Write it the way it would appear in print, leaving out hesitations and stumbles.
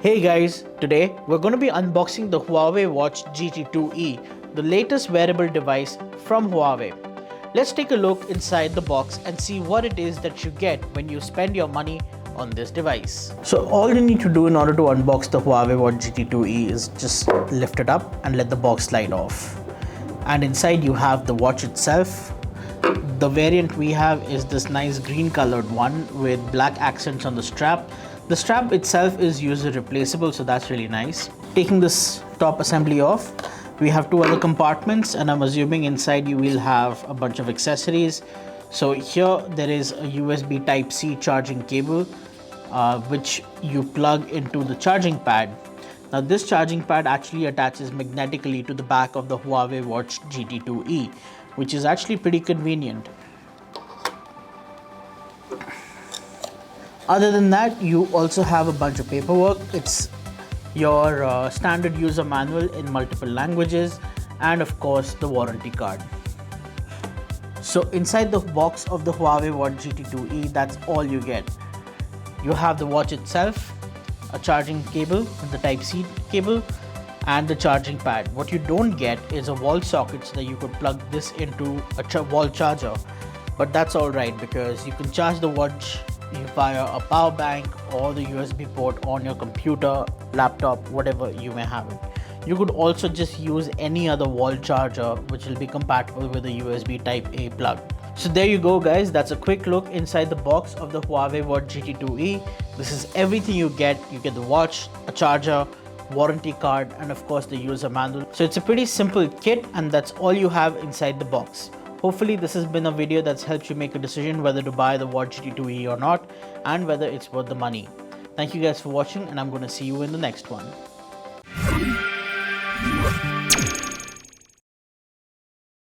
Hey guys, today we're going to be unboxing the Huawei Watch GT2e, the latest wearable device from Huawei. Let's take a look inside the box and see what it is that you get when you spend your money on this device. So all you need to do in order to unbox the Huawei Watch GT2e is just lift it up and let the box slide off. And inside you have the watch itself. The variant we have is this nice green colored one with black accents on the strap. The strap itself is user replaceable, so that's really nice. Taking this top assembly off, we have two other compartments, and I'm assuming inside you will have a bunch of accessories. So here there is a USB Type-C charging cable, which you plug into the charging pad. Now this charging pad actually attaches magnetically to the back of the Huawei Watch GT2e, which is actually pretty convenient. Other than that, you also have a bunch of paperwork. It's your standard user manual in multiple languages, and of course the warranty card. So inside the box of the Huawei Watch GT2e, that's all you get. You have the watch itself, a charging cable, the Type-C cable, and the charging pad. What you don't get is a wall socket so that you could plug this into a wall charger, but that's alright because you can charge the watch via a power bank or the USB port on your computer, laptop, whatever you may have it. You could also just use any other wall charger which will be compatible with a USB Type-A plug. So there you go guys, that's a quick look inside the box of the Huawei Watch GT2e. This is everything you get. You get the watch, a charger, warranty card, and of course the user manual. So it's a pretty simple kit, and that's all you have inside the box. Hopefully this has been a video that's helped you make a decision whether to buy the Watch GT2e or not, and whether it's worth the money. Thank you guys for watching, and I'm going to see you in the next one.